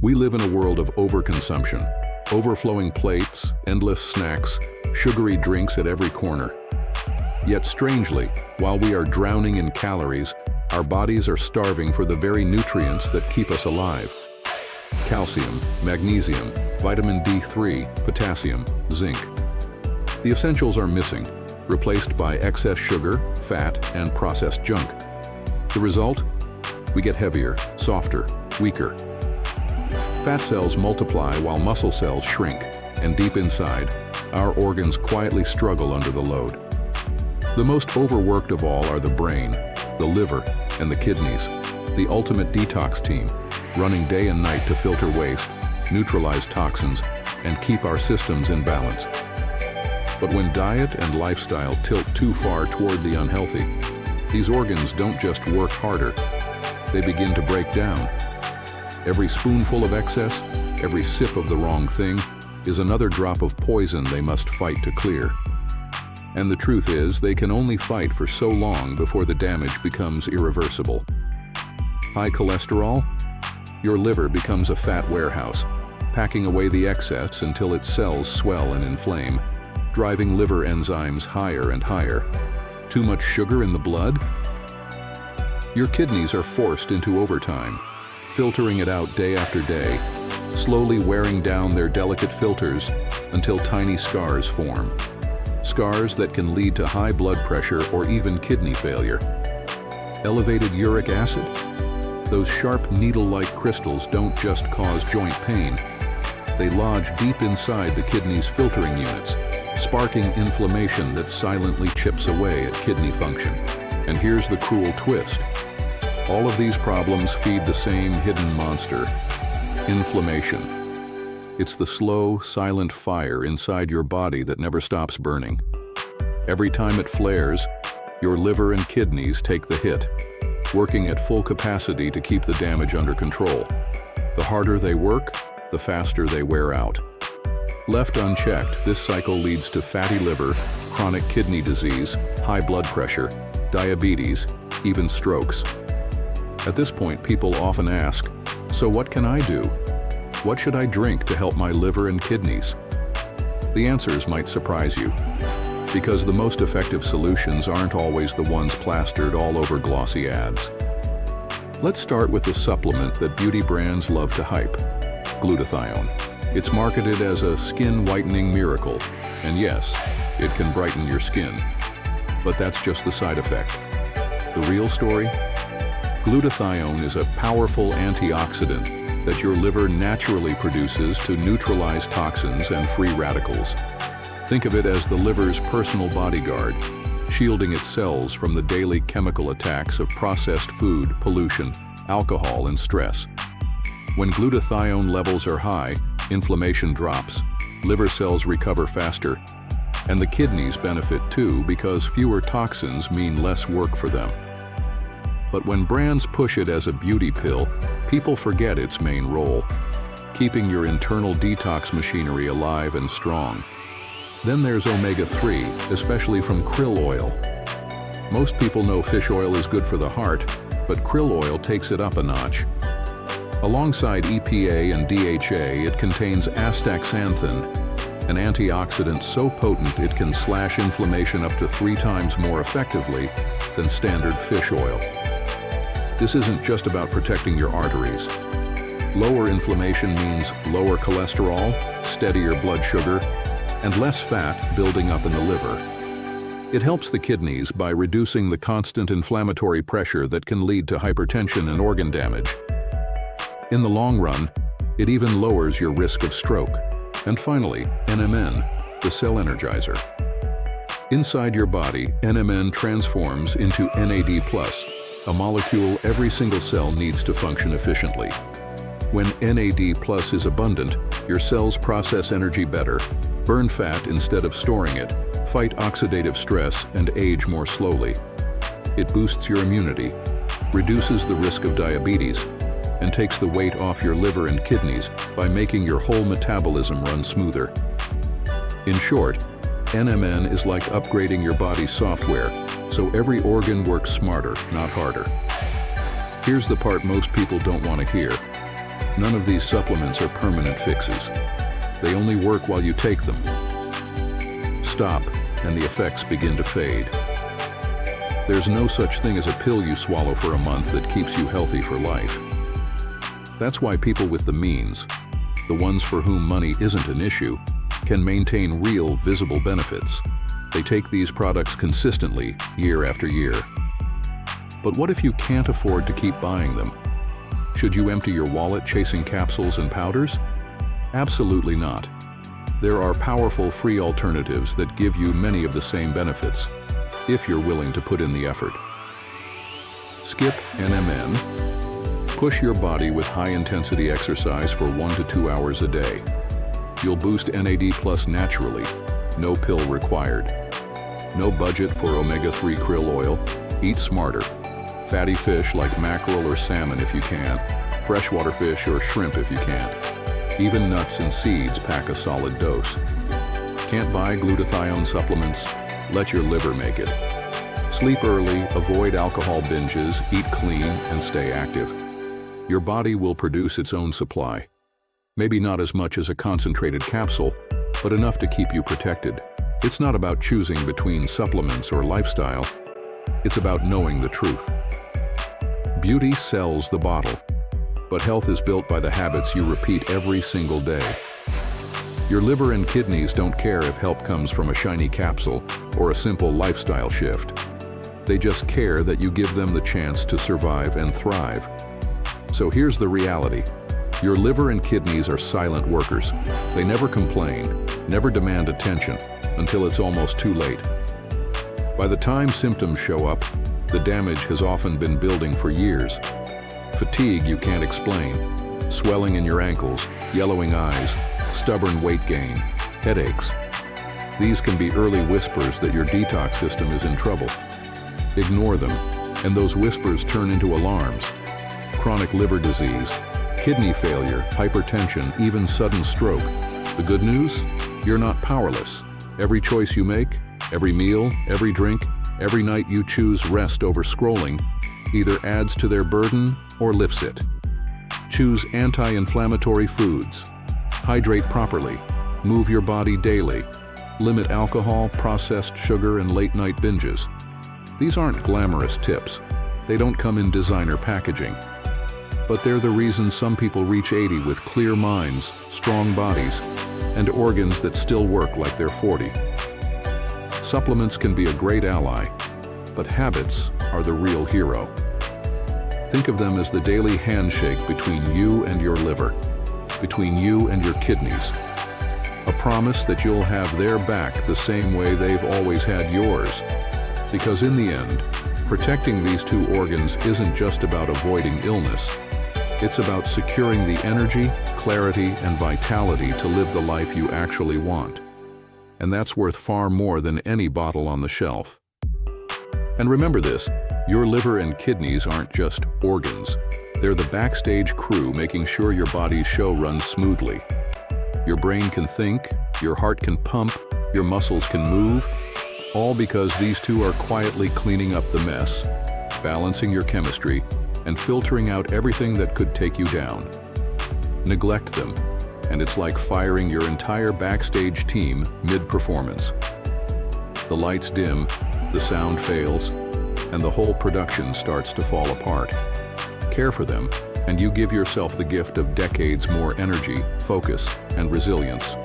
We live in a world of overconsumption, overflowing plates, endless snacks, sugary drinks at every corner. Yet strangely, while we are drowning in calories, our bodies are starving for the very nutrients that keep us alive. Calcium, magnesium, vitamin D3, potassium, zinc. The essentials are missing, replaced by excess sugar, fat, and processed junk. The result? We get heavier, softer, weaker. Fat cells multiply while muscle cells shrink, and deep inside, our organs quietly struggle under the load. The most overworked of all are the brain, the liver, and the kidneys, the ultimate detox team, running day and night to filter waste, neutralize toxins, and keep our systems in balance. But when diet and lifestyle tilt too far toward the unhealthy, these organs don't just work harder, they begin to break down. Every spoonful of excess, every sip of the wrong thing, is another drop of poison they must fight to clear. And the truth is, they can only fight for so long before the damage becomes irreversible. High cholesterol? Your liver becomes a fat warehouse, packing away the excess until its cells swell and inflame, driving liver enzymes higher and higher. Too much sugar in the blood? Your kidneys are forced into overtime, filtering it out day after day, slowly wearing down their delicate filters until tiny scars form. Scars that can lead to high blood pressure or even kidney failure. Elevated uric acid? Those sharp needle-like crystals don't just cause joint pain. They lodge deep inside the kidney's filtering units, sparking inflammation that silently chips away at kidney function. And here's the cruel twist. All of these problems feed the same hidden monster: inflammation. It's the slow, silent fire inside your body that never stops burning. Every time it flares, your liver and kidneys take the hit, working at full capacity to keep the damage under control. The harder they work, the faster they wear out. Left unchecked, this cycle leads to fatty liver, chronic kidney disease, high blood pressure, diabetes, even strokes. At this point, people often ask, so what can I do? What should I drink to help my liver and kidneys? The answers might surprise you, because the most effective solutions aren't always the ones plastered all over glossy ads. Let's start with the supplement that beauty brands love to hype: glutathione. It's marketed as a skin whitening miracle, and yes, it can brighten your skin. But that's just the side effect. The real story? Glutathione is a powerful antioxidant that your liver naturally produces to neutralize toxins and free radicals. Think of it as the liver's personal bodyguard, shielding its cells from the daily chemical attacks of processed food, pollution, alcohol, and stress. When glutathione levels are high, inflammation drops, liver cells recover faster, and the kidneys benefit too, because fewer toxins mean less work for them. But when brands push it as a beauty pill, people forget its main role: keeping your internal detox machinery alive and strong. Then there's omega-3, especially from krill oil. Most people know fish oil is good for the heart, but krill oil takes it up a notch. Alongside EPA and DHA, it contains astaxanthin, an antioxidant so potent it can slash inflammation up to 3 times more effectively than standard fish oil. This isn't just about protecting your arteries. Lower inflammation means lower cholesterol, steadier blood sugar, and less fat building up in the liver. It helps the kidneys by reducing the constant inflammatory pressure that can lead to hypertension and organ damage. In the long run, it even lowers your risk of stroke. And finally, NMN, the cell energizer. Inside your body, NMN transforms into NAD+, a molecule every single cell needs to function efficiently. When NAD+ is abundant, your cells process energy better, burn fat instead of storing it, fight oxidative stress, and age more slowly. It boosts your immunity, reduces the risk of diabetes, and takes the weight off your liver and kidneys by making your whole metabolism run smoother. In short, NMN is like upgrading your body's software, so every organ works smarter, not harder. Here's the part most people don't want to hear. None of these supplements are permanent fixes. They only work while you take them. Stop, and the effects begin to fade. There's no such thing as a pill you swallow for a month that keeps you healthy for life. That's why people with the means, the ones for whom money isn't an issue, can maintain real, visible benefits. They take these products consistently, year after year. But what if you can't afford to keep buying them? Should you empty your wallet chasing capsules and powders? Absolutely not. There are powerful free alternatives that give you many of the same benefits, if you're willing to put in the effort. Skip NMN. Push your body with high-intensity exercise for 1 to 2 hours a day. You'll boost NAD+ naturally, no pill required. No budget for omega-3 krill oil. Eat smarter. Fatty fish like mackerel or salmon if you can. Freshwater fish or shrimp if you can't. Even nuts and seeds pack a solid dose. Can't buy glutathione supplements? Let your liver make it. Sleep early, avoid alcohol binges, eat clean, and stay active. Your body will produce its own supply. Maybe not as much as a concentrated capsule, but enough to keep you protected. It's not about choosing between supplements or lifestyle. It's about knowing the truth. Beauty sells the bottle, but health is built by the habits you repeat every single day. Your liver and kidneys don't care if help comes from a shiny capsule or a simple lifestyle shift. They just care that you give them the chance to survive and thrive. So here's the reality. Your liver and kidneys are silent workers. They never complain, never demand attention, until it's almost too late. By the time symptoms show up, the damage has often been building for years. Fatigue you can't explain, swelling in your ankles, yellowing eyes, stubborn weight gain, headaches. These can be early whispers that your detox system is in trouble. Ignore them, and those whispers turn into alarms. Chronic liver disease, kidney failure, hypertension, even sudden stroke. The good news? You're not powerless. Every choice you make, every meal, every drink, every night you choose rest over scrolling, either adds to their burden or lifts it. Choose anti-inflammatory foods. Hydrate properly. Move your body daily. Limit alcohol, processed sugar, and late-night binges. These aren't glamorous tips. They don't come in designer packaging. But they're the reason some people reach 80 with clear minds, strong bodies, and organs that still work like they're 40. Supplements can be a great ally, but habits are the real hero. Think of them as the daily handshake between you and your liver, between you and your kidneys. A promise that you'll have their back the same way they've always had yours. Because in the end, protecting these two organs isn't just about avoiding illness. It's about securing the energy, clarity, and vitality to live the life you actually want. And that's worth far more than any bottle on the shelf. And remember this, your liver and kidneys aren't just organs. They're the backstage crew making sure your body's show runs smoothly. Your brain can think, your heart can pump, your muscles can move, all because these two are quietly cleaning up the mess, balancing your chemistry, and filtering out everything that could take you down. Neglect them, and it's like firing your entire backstage team mid-performance. The lights dim, the sound fails, and the whole production starts to fall apart. Care for them, and you give yourself the gift of decades more energy, focus, and resilience.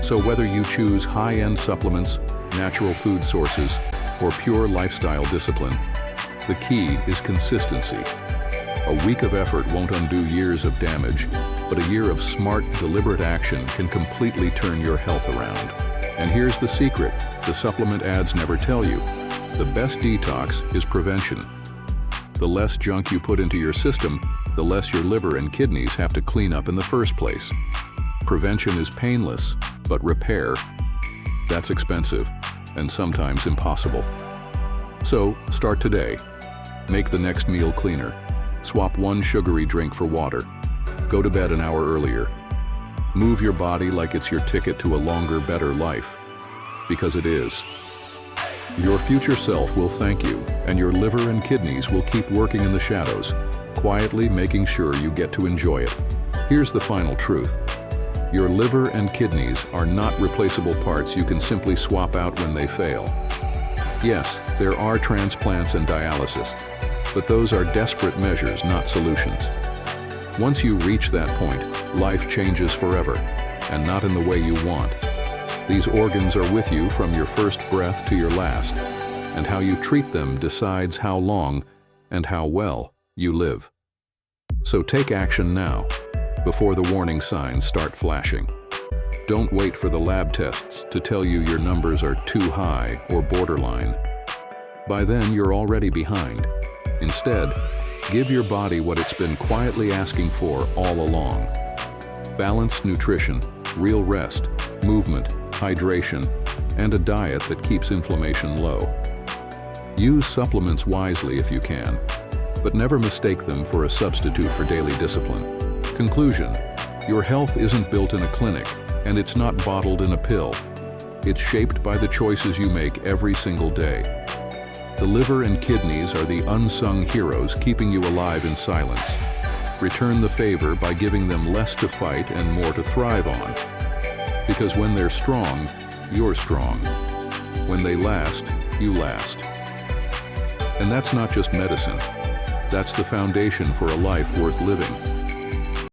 So whether you choose high-end supplements, natural food sources, or pure lifestyle discipline, the key is consistency. A week of effort won't undo years of damage, but a year of smart, deliberate action can completely turn your health around. And here's the secret, the supplement ads never tell you. The best detox is prevention. The less junk you put into your system, the less your liver and kidneys have to clean up in the first place. Prevention is painless, but repair, that's expensive and sometimes impossible. So, start today. Make the next meal cleaner. Swap one sugary drink for water. Go to bed an hour earlier. Move your body like it's your ticket to a longer, better life. Because it is. Your future self will thank you, and your liver and kidneys will keep working in the shadows, quietly making sure you get to enjoy it. Here's the final truth. Your liver and kidneys are not replaceable parts you can simply swap out when they fail. Yes, there are transplants and dialysis, but those are desperate measures, not solutions. Once you reach that point, life changes forever, and not in the way you want. These organs are with you from your first breath to your last, and how you treat them decides how long and how well you live. So take action now, before the warning signs start flashing. Don't wait for the lab tests to tell you your numbers are too high or borderline. By then, you're already behind. Instead, give your body what it's been quietly asking for all along. Balanced nutrition, real rest, movement, hydration, and a diet that keeps inflammation low. Use supplements wisely if you can, but never mistake them for a substitute for daily discipline. Conclusion: your health isn't built in a clinic, and it's not bottled in a pill. It's shaped by the choices you make every single day. The liver and kidneys are the unsung heroes keeping you alive in silence. Return the favor by giving them less to fight and more to thrive on. Because when they're strong, you're strong. When they last, you last. And that's not just medicine. That's the foundation for a life worth living.